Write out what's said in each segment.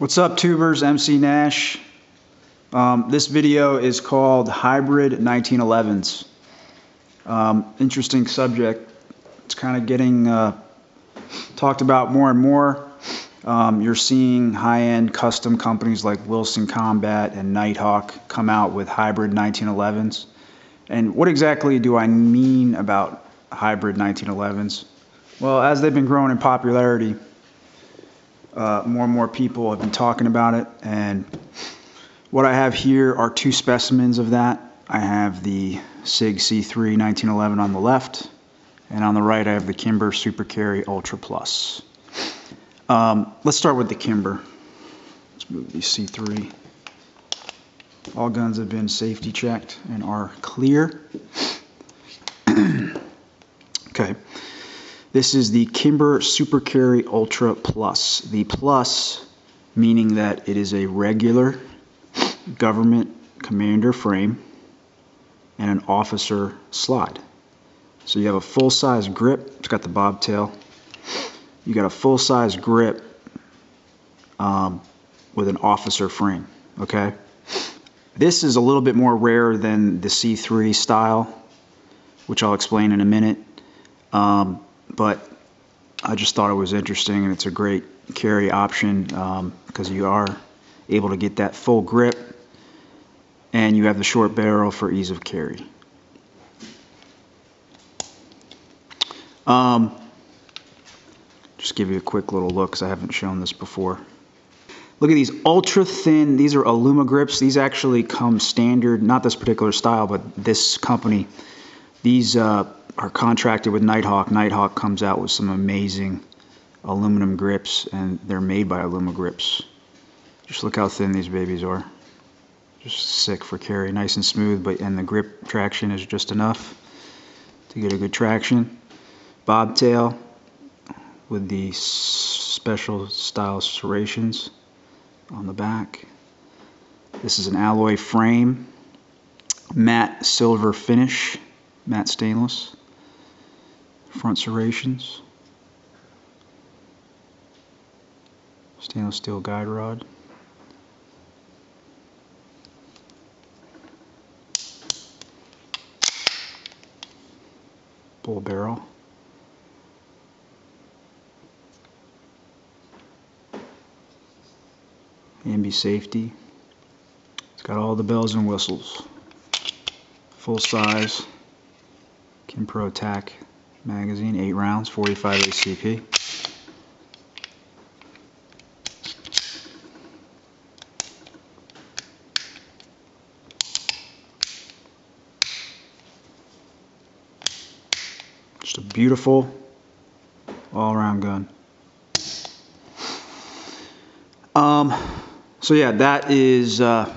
What's up, tubers? MC Nash. This video is called Hybrid 1911's. Interesting subject. It's kind of getting talked about more and more. You're seeing high-end custom companies like Wilson Combat and Nighthawk come out with hybrid 1911's. And what exactly do I mean about hybrid 1911's? Well, as they've been growing in popularity, more and more people have been talking about it, and what I have here are two specimens of that. I have the Sig C3 1911 on the left, and on the right I have the Kimber Super Carry Ultra Plus. Let's start with the Kimber. Let's move the C3. All guns have been safety checked and are clear. Okay. This is the Kimber Super Carry Ultra Plus. The Plus meaning that it is a regular government commander frame and an officer slide. So you have a full-size grip. It's got the bobtail. You got a full-size grip with an officer frame. Okay. This is a little bit more rare than the C3 style, which I'll explain in a minute. But I just thought it was interesting, and it's a great carry option because you are able to get that full grip, and you have the short barrel for ease of carry. Just give you a quick little look because I haven't shown this before. Look at these ultra thin. These are Aluma grips. These actually come standard, not this particular style, but this company. These are contracted with Nighthawk. Nighthawk comes out with some amazing aluminum grips, and they're made by Aluma grips. Just look how thin these babies are. Just sick for carry, nice and smooth, and the grip traction is just enough to get a good traction. Bobtail with the special style serrations on the back. This is an alloy frame, matte silver finish, matte stainless. Front serrations, stainless steel guide rod, bull barrel, ambi safety. It's got all the bells and whistles. Full size Kim Pro Attack magazine, 8 rounds, 45 ACP. Just a beautiful all-around gun. So yeah, that is the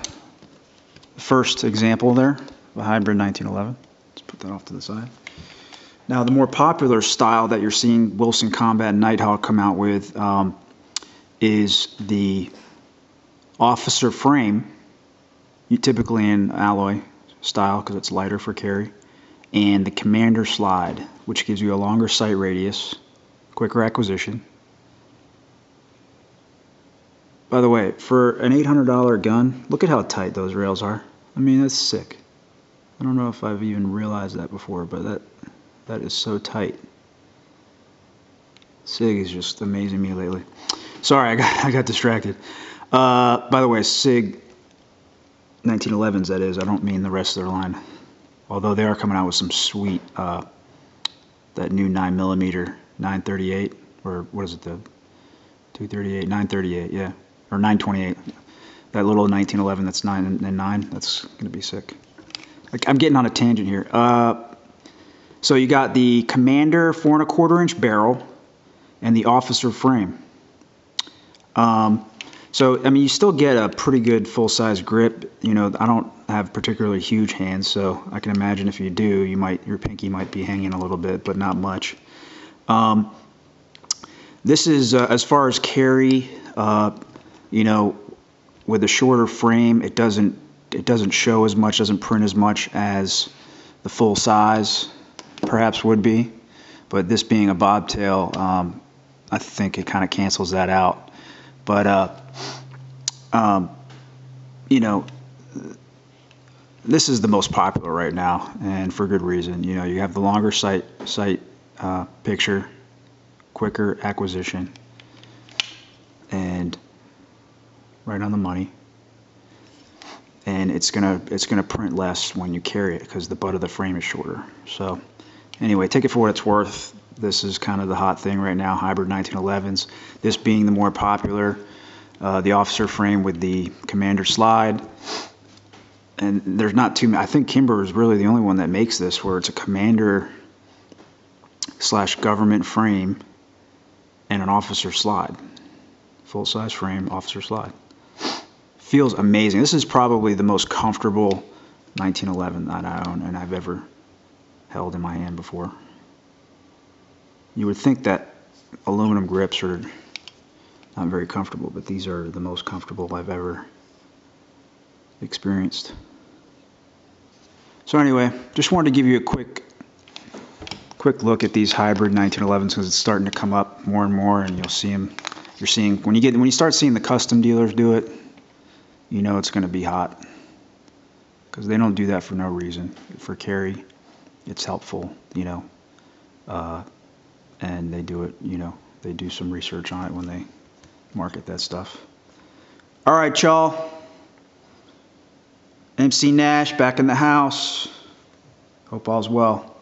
first example there of a hybrid 1911. Let's put that off to the side. Now, the more popular style that you're seeing Wilson Combat and Nighthawk come out with is the officer frame, typically in alloy style because it's lighter for carry, and the commander slide, which gives you a longer sight radius, quicker acquisition. By the way, for an $800 gun, look at how tight those rails are. I mean, that's sick. I don't know if I've even realized that before, but that is so tight. Sig is just amazing me lately. Sorry, I got distracted. By the way, Sig 1911's, that is. I don't mean the rest of their line. Although they are coming out with some sweet, that new 9mm 938, or what is it, the 238, 938, yeah, or 928. That little 1911 that's 9 and 9, that's gonna be sick. I'm getting on a tangent here. So you got the Commander 4 1/4 inch barrel and the officer frame. So I mean, you still get a pretty good full-size grip. You know, I don't have particularly huge hands, so I can imagine if you do, your pinky might be hanging a little bit, but not much. This is as far as carry. You know, with a shorter frame, it doesn't show as much, doesn't print as much as the full size perhaps would be, but this being a bobtail, I think it kind of cancels that out. But you know, this is the most popular right now, and for good reason. You know, you have the longer sight picture, quicker acquisition, and right on the money. And it's gonna print less when you carry it because the butt of the frame is shorter. So anyway, take it for what it's worth. This is kind of the hot thing right now, hybrid 1911s. This being the more popular, the officer frame with the commander slide. And there's not too many. I think Kimber is really the only one that makes this, where it's a commander / government frame and an officer slide. Full size frame, officer slide. Feels amazing. This is probably the most comfortable 1911 that I own and I've ever held in my hand before. You would think that aluminum grips are not very comfortable, but these are the most comfortable I've ever experienced. So anyway, just wanted to give you a quick look at these hybrid 1911s because it's starting to come up more and more, and you'll see them. You're seeing when you start seeing the custom dealers do it, you know it's going to be hot because they don't do that for no reason. For carry, it's helpful, you know, and they do it, you know, they do some research on it when they market that stuff. All right, y'all. MC Nash back in the house. Hope all's well.